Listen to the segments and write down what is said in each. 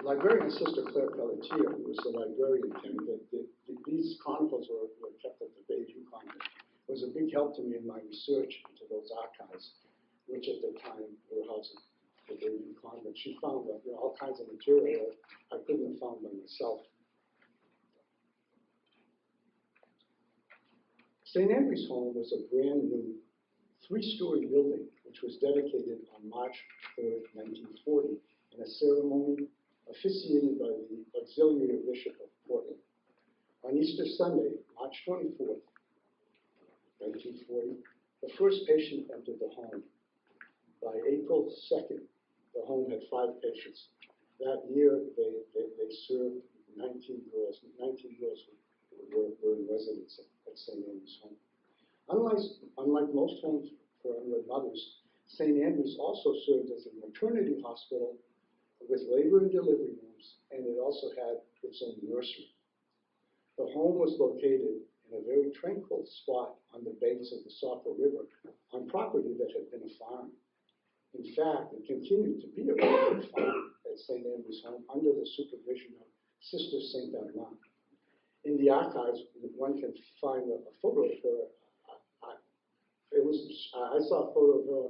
Librarian Sister Claire Pelletier, who was the librarian, these chronicles were kept at the Bayview Convent. It was a big help to me in my research into those archives, which at the time were housed at the Bayview Convent. She found all kinds of material that I couldn't have found by myself. St. Andrew's home was a brand new 3-story building, which was dedicated on March 3rd, 1940, in a ceremony officiated by the Auxiliary Bishop of Portland. On Easter Sunday, March 24th, 1940, the first patient entered the home. By April 2nd, the home had 5 patients. That year, they served 19 girls. 19 girls were in residence at St. Andrew's home. Unlike most homes for unwed mothers, St. Andrew's also served as a maternity hospital with labor and delivery rooms, and it also had its own nursery. The home was located in a very tranquil spot on the banks of the Saco River on property that had been a farm. In fact, it continued to be a private farm at St. Andrew's home under the supervision of Sister s.c.i.m. In the archives, one can find a photo of her. I saw a photo of her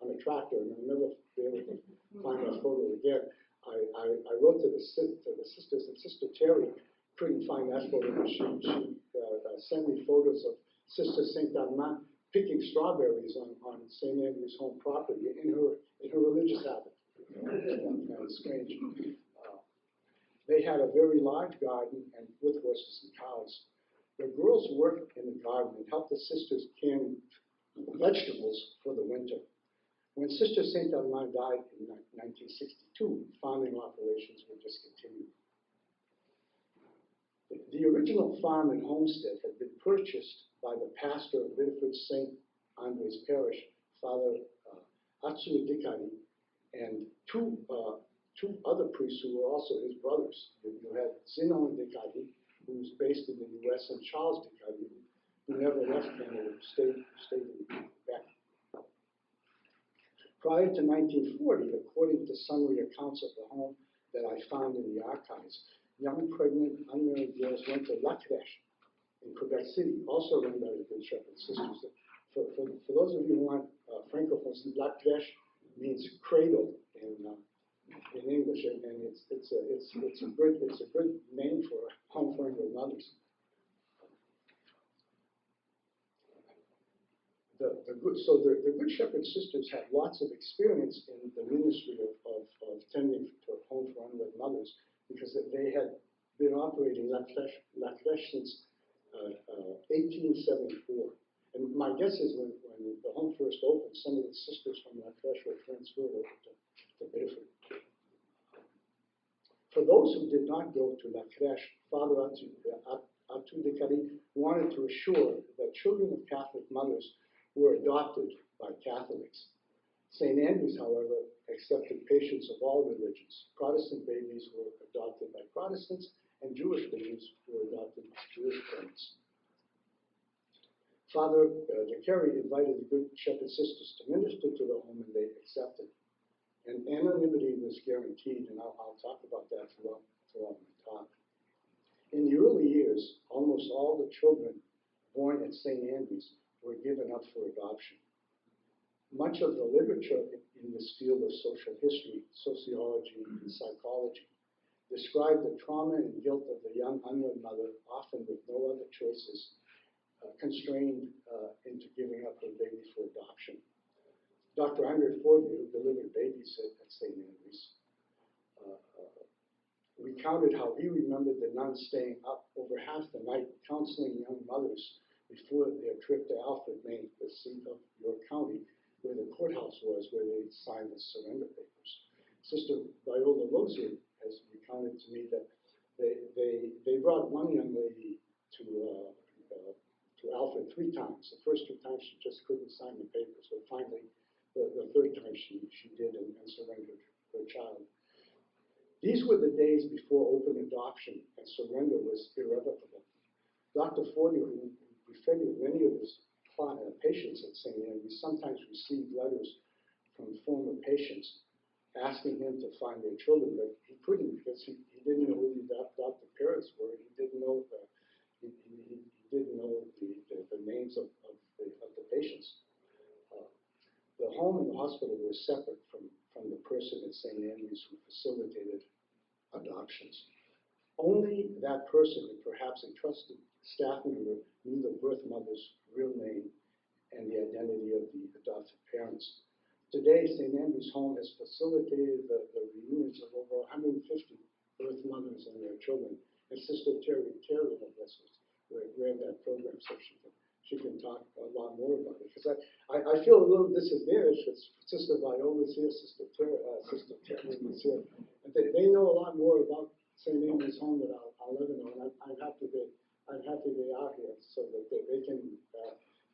on a tractor, and I'll never be able to find that photo again. I wrote to the sisters, and Sister Terry couldn't find that photo, but she sent me photos of Sister s.c.i.m. picking strawberries on St. Andrew's home property in her religious habit. Kind of strange. They had a very large garden and with horses and cows. The girls worked in the garden and helped the sisters can vegetables for the winter. When Sister s.c.i.m. died in 1962, farming operations were discontinued. The original farm and homestead had been purchased by the pastor of Biddeford St. Andre's Parish, Father Atsu Dikari, and two other priests who were also his brothers. You had Zinon Dikari, who was based in the U.S., and Charles Dikari, who never left Canada, stayed in Quebec. Prior to 1940, according to sundry accounts of the home that I found in the archives, young pregnant unmarried girls went to La Crèche in Quebec City, also run by the Good Shepherd Sisters. For those of you who aren't francophones, La Crèche means cradle in English, and it's a good name for a home for unwed mothers. The Good Shepherd Sisters had lots of experience in the ministry of tending to a home for unwed mothers, because they had been operating La Crèche since 1874. And my guess is when the home first opened, some of the sisters from La Crèche were transferred over to Biddeford. For those who did not go to La Crèche, Father Atu Dekari wanted to assure that children of Catholic mothers were adopted by Catholics. St. Andrew's, however, accepted patients of all religions. Protestant babies were adopted by Protestants, and Jewish babies were adopted by Jewish parents. Father Dekari invited the Good Shepherd Sisters to minister to the home, and they accepted. And anonymity was guaranteed, and I'll talk about that throughout my talk. In the early years, almost all the children born at St. Andrew's were given up for adoption. Much of the literature in this field of social history, sociology, and psychology described the trauma and guilt of the young unwed mother, often with no other choices, constrained into giving up her baby for adoption. Dr. Andre Fortier, who delivered babies at St. Andrew's, recounted how he remembered the nuns staying up over half the night counseling young mothers before their trip to Alfred, Maine, the seat of York County, where the courthouse was, where they signed the surrender papers. Sister Viola Lozier has recounted to me that they brought one young lady to Alfred 3 times. The first 2 times she just couldn't sign the papers, but finally the 3rd time she did and surrendered her child. These were the days before open adoption, and surrender was irrevocable. Dr. Fortier, who befriended many of his patients at St. Andrew's, sometimes received letters from former patients asking him to find their children, but he couldn't because he didn't know who the adopted parents were. He didn't know he didn't know the names of the patients. The home and the hospital were separate from the person at St. Andrews who facilitated adoptions. Only that person, and perhaps a trusted staff member, knew the birth mother's real name and the identity of the adopted parents. Today, St. Andrews Home has facilitated the reunions of over 150 birth mothers and their children. And Sister Terry will ran that program, so she can talk a lot more about it. Because I feel a little disadvantaged with Sister Viola's here, Sister Terry is here. And they know a lot more about St. Andrews Home that I'll ever know. And I'm happy they are here so that they can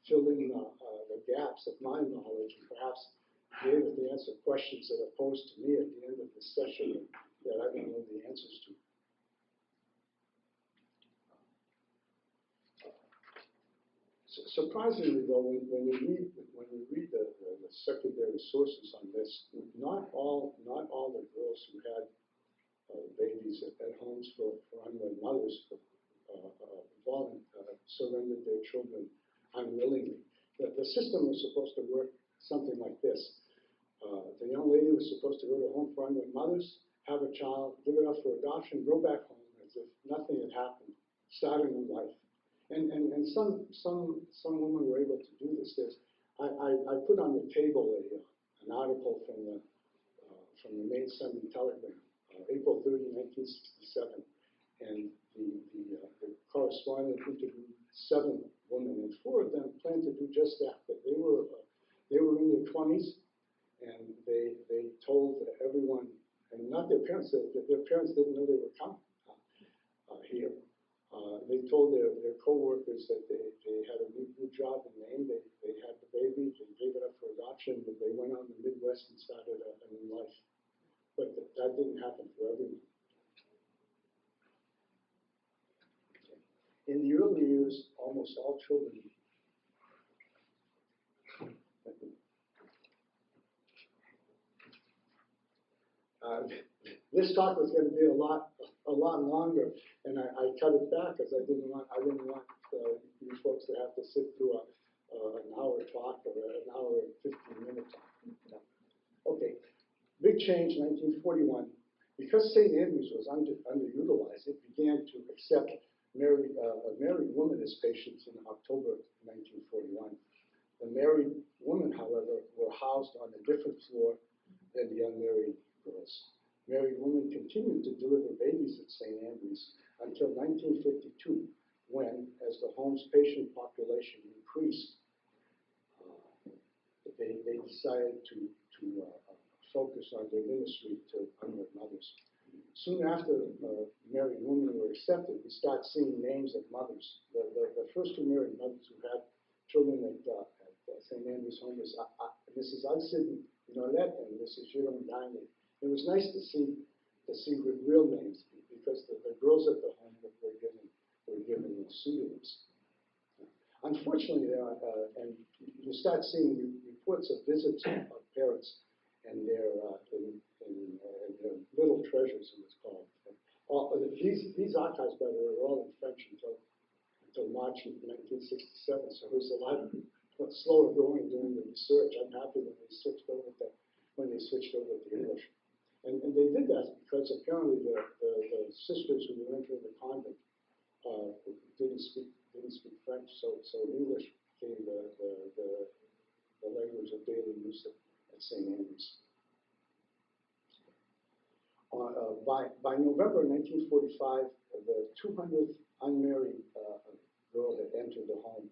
fill in the gaps of my knowledge and perhaps be able to answer questions that are posed to me at the end of this session that I don't know the answers to. Surprisingly, though, when we read the secondary sources on this, not all the girls who had babies at homes for unwed mothers surrendered their children unwillingly. The system was supposed to work something like this. The young lady was supposed to go to a home for unwed mothers, have a child, give it up for adoption, go back home as if nothing had happened, start a new life. And some women were able to do this. I put on the table an article from the Maine Sun Telegram, April 30, 1967, and the correspondent interviewed 7 women, and 4 of them planned to do just that. But they were in their 20s, and they told everyone, and not their parents. Their parents didn't know they were coming here. They told their co-workers that they had a new job in Maine. They had the baby. They gave it up for adoption. But they went out in the Midwest and started a new life. But that didn't happen for everyone. In the early years, almost all children. This talk was going to be a lot longer, and I cut it back because I didn't want you folks to have to sit through an hour talk or an hour and 15-minute talk. Okay, big change, 1941. Because St. Andrews was underutilized, it began to accept a married woman as patients in October 1941. The married women, however, were housed on a different floor than the unmarried girls. Married women continued to deliver babies at St. Andrews until 1952, when, as the home's patient population increased, they decided to focus on their ministry to unwed mothers. Soon after married women were accepted, we start seeing names of mothers. The first 2 married mothers who had children at St. Andrews Home was Mrs. Udson Nolet and Mrs. Jerome Diney. It was nice to see real names because the girls at the home were given pseudonyms. Unfortunately, and you start seeing reports of visits of parents and their little treasures, it was called. These archives, by the way, were all in French until March of 1967, so it was a lot slower going doing the research. I'm happy when they switched over to English. And they did that because apparently the sisters who were entering the convent didn't speak French, so English became the language of daily use at St. Andrews. By November 1945, the 200th unmarried girl had entered the home.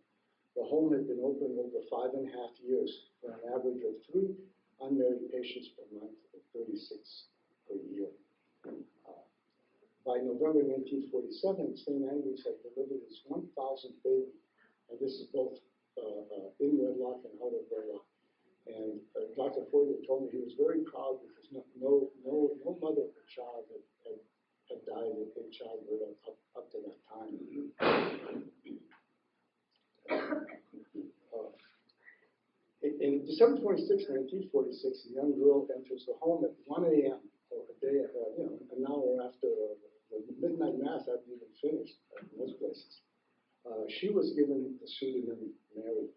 The home had been open over 5.5 years for an average of 3 unmarried patients per month, 36 per year. By November 1947, St. Andrews had delivered its 1,000th baby, and this is both in wedlock and out of wedlock. And Dr. Foi-La told me he was very proud because no mother or child had died in childbirth up to that time. In December 26, 1946, a young girl enters the home at 1 a.m. or a day, an hour after the midnight mass hadn't even finished in most places. She was given the pseudonym Mary.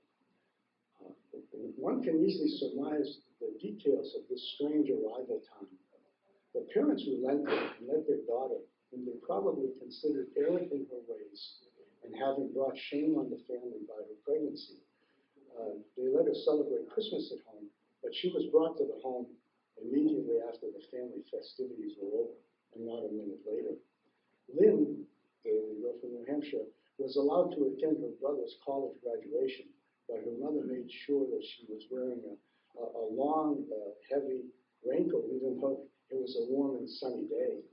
One can easily surmise the details of this strange arrival time. The parents relented and let their daughter, whom they probably considered errant in her ways and having brought shame on the family by her pregnancy, they let her celebrate Christmas at home, but she was brought to the home immediately after the family festivities were over, and not a minute later. Lynn, the girl from New Hampshire, was allowed to attend her brother's college graduation, but her mother made sure that she was wearing a long, heavy raincoat, even though it was a warm and sunny day.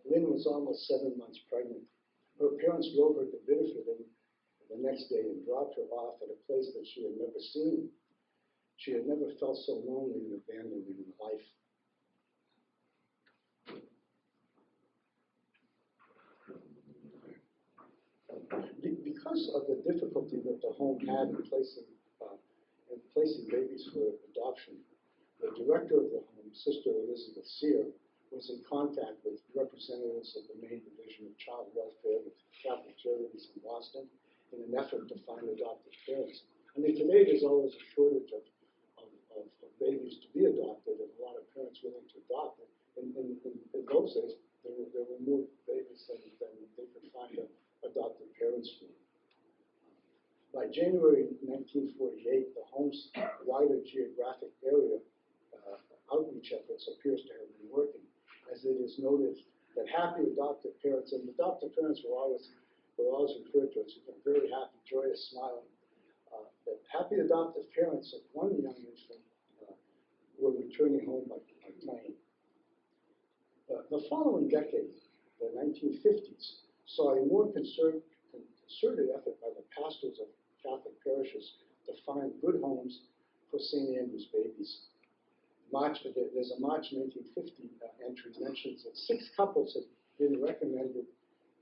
Lynn was almost 7 months pregnant. Her parents drove her to Biddeford the next day and dropped her off at a place that she had never seen. She had never felt so lonely and abandoned in life. Because of the difficulty that the home had in placing babies for adoption, the director of the home, Sister Elizabeth Sear, was in contact with representatives of the Maine Division of Child Welfare with Catholic Charities in Boston in an effort to find adopted parents. I mean, today there's always a shortage of babies to be adopted and a lot of parents willing to adopt. In those days, there were more babies than they could find adopted parents for. By January 1948, the home's wider geographic area outreach efforts appears to have been working, as it is noted that happy adopted parents, and adopted parents were always referred to as very happy, joyous, smiling. That happy adoptive parents of one young infant were returning home by plane. The following decade, the 1950s, saw a more concerted effort by the pastors of Catholic parishes to find good homes for St. Andrew's babies. There's a March 1950 entry mentions that 6 couples had been recommended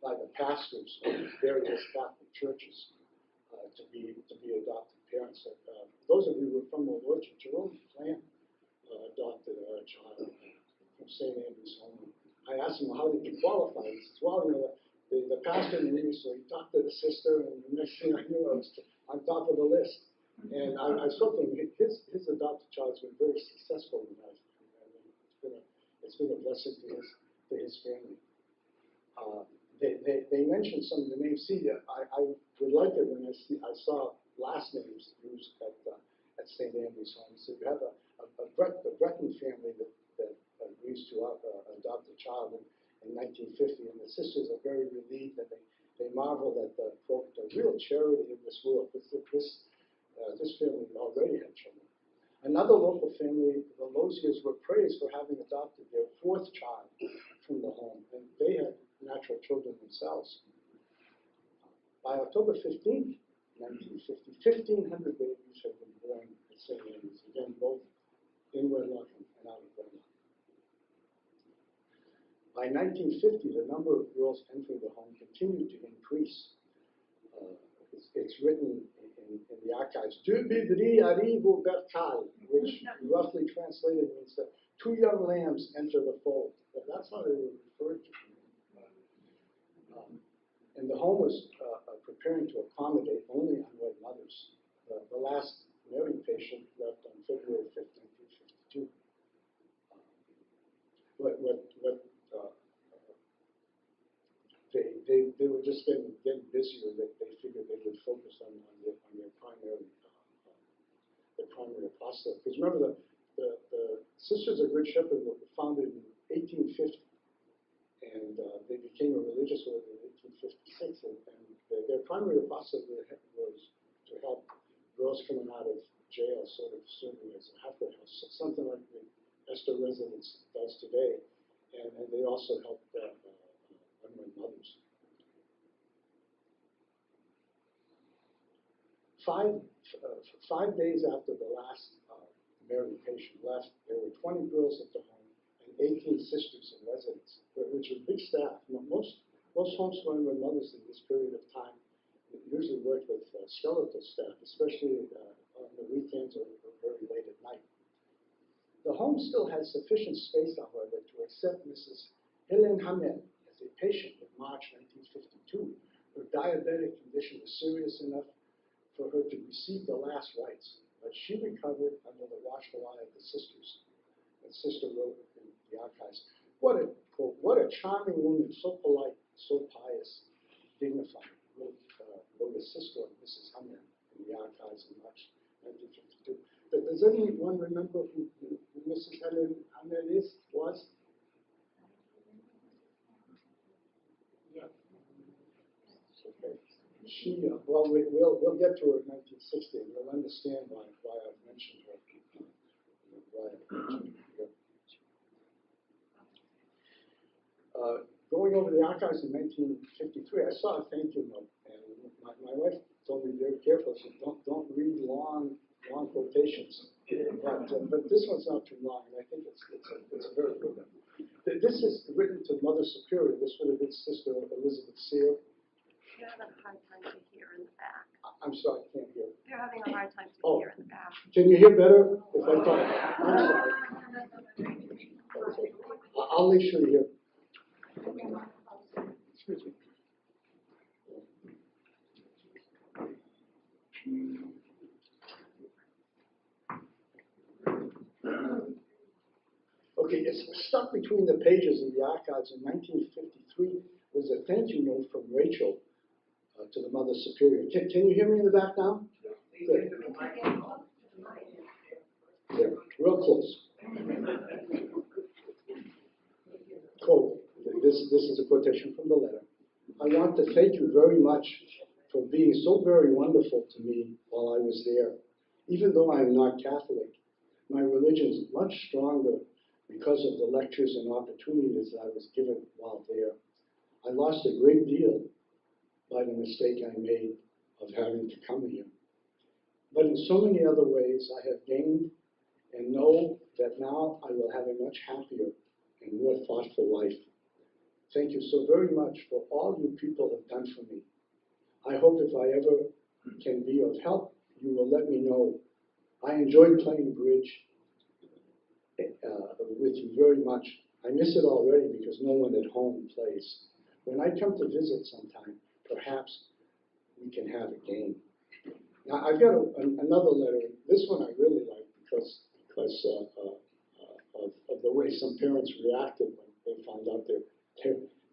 by the pastors of various Catholic churches to be adopted parents. Those of you who are from the Lord Jerome Plan adopted a child from St. Andrew's home. I asked him, how did you qualify? He says, well, the pastor knew me, so he talked to the sister, and the next thing I knew, I was on top of the list. And I spoke to him. His adopted child's been very successful in life. It's been a blessing to his family. They mentioned some of the names. See, I would like it when I saw last names used at St. Andrew's home. So you have a Breton family that agrees to adopt a child in 1950, and the sisters are very relieved, and they marvel at the real charity in this world. This family already had children. Another local family, the Loziers, were praised for having adopted their 4th child from the home, and they had natural children themselves. By October 15, 1950, 1,500 babies had been born at St. Andrews, again, both in wedlock and out of wedlock. By 1950, the number of girls entering the home continued to increase. It's written in the archives, "Deux bébés arrivent au bercail," which roughly translated means that 2 young lambs enter the fold. That's how they were referred to. And the home was preparing to accommodate only unwed mothers. The last married patient left on February 5th, 1952. They were just getting busier. They figured they would focus on their primary apostolate. Because remember, the Sisters of Good Shepherd were founded in 1850, and they became a religious order in 1856. And their primary apostolate was to help girls coming out of jail, sort of serving as a halfway house, something like the Esther Residence does today. And they also helped unwed mothers. 5 days after the last married patient left, there were 20 girls at the home and 18 sisters in residence, which was big staff. Most homes for unwed mothers in this period of time usually worked with skeletal staff, especially on the weekends or very late at night. The home still had sufficient space, however, to accept Mrs. Helen Hamed as a patient in March 1952. Her diabetic condition was serious enough for her to receive the last rites, but she recovered under the watchful eye of the sisters. And Sister wrote in the archives, what a charming woman, so polite, so pious, dignified, wrote a sister of Mrs. Hamed in the archives in March 1952. Does anyone remember who Mrs. Hamed was? Yeah. Okay. She, well, we'll get to her in 1960, and you'll understand why I've mentioned her. Going over the archives in 1953, I saw a thank you note, and my wife told me very carefully, she said, don't read long quotations. But this one's not too long, and I think it's a very good one. This is written to Mother Superior. This would have been Sister Elizabeth Sear. They're having a hard time to hear in the back. I'm sorry, I can't hear. They're having a hard time to hear in the back. Can you hear better if I talk? I'm sorry. I'll make sure you hear. Excuse me. Okay, it's stuck between the pages in the archives in 1953 was a thank you note from Rachel to the Mother Superior. Can you hear me in the back now? Good. Yeah, real close. Quote, this is a quotation from the letter. I want to thank you very much for being so very wonderful to me while I was there. Even though I am not Catholic, my religion is much stronger because of the lectures and opportunities that I was given while there. I lost a great deal by the mistake I made of having to come here. But in so many other ways, I have gained and know that now I will have a much happier and more thoughtful life. Thank you so very much for all you people have done for me. I hope if I ever can be of help, you will let me know. I enjoyed playing bridge with you very much. I miss it already because no one at home plays. When I come to visit sometime, perhaps we can have a game. Now, I've got another letter. This one I really like because of the way some parents reacted when they found out their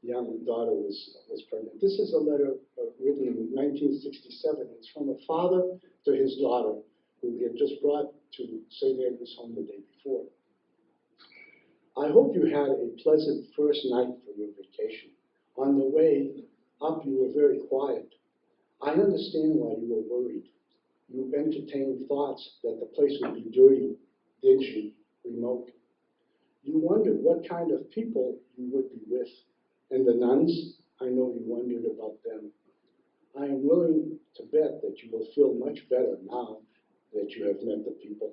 young daughter was pregnant. This is a letter written in 1967. It's from a father to his daughter who he had just brought to St. Andrew's home the day before. I hope you had a pleasant first night for your vacation. On the way up, you were very quiet. I understand why you were worried. You entertained thoughts that the place would be dirty, dingy, remote. You wondered what kind of people you would be with. And the nuns, I know you wondered about them. I am willing to bet that you will feel much better now that you have met the people.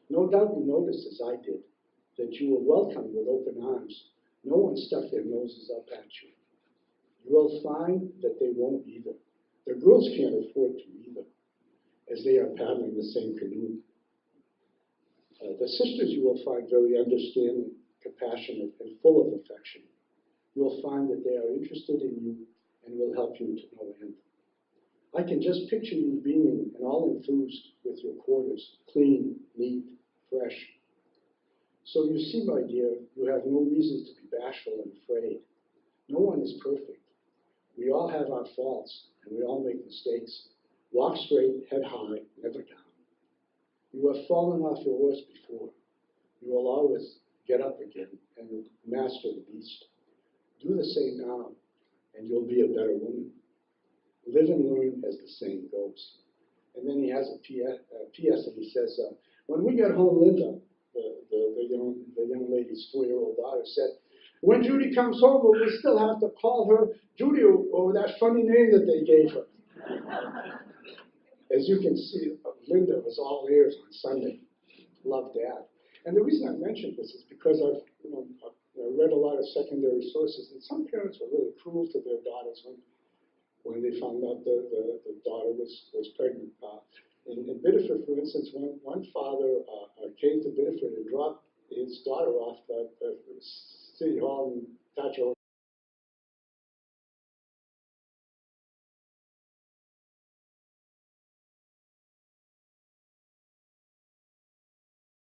No doubt you noticed, as I did, that you were welcomed with open arms. No one stuck their noses up at you. You will find that they won't either. The girls can't afford to either, as they are paddling the same canoe. The sisters you will find very understanding, compassionate, and full of affection. You will find that they are interested in you and will help you to no end. I can just picture you beaming and all enthused with your quarters, clean, neat, fresh. So you see, my dear, you have no reason to be bashful and afraid. No one is perfect. We all have our faults, and we all make mistakes. Walk straight, head high, never down. You have fallen off your horse before. You will always get up again and master the beast. Do the same now, and you'll be a better woman. Live and learn, as the saying goes. And then he has a P.S. and he says, when we got home, Linda, the young lady's 4-year-old daughter, said, when Judy comes home, we'll still have to call her Judy over that funny name that they gave her. As you can see, Linda was all ears on Sunday. Loved Dad. And the reason I mentioned this is because I've read a lot of secondary sources, and some parents were really cruel to their daughters when they found out the daughter was pregnant. In Biddeford, for instance, one father came to Biddeford and dropped his daughter off at City Hall in Thatcher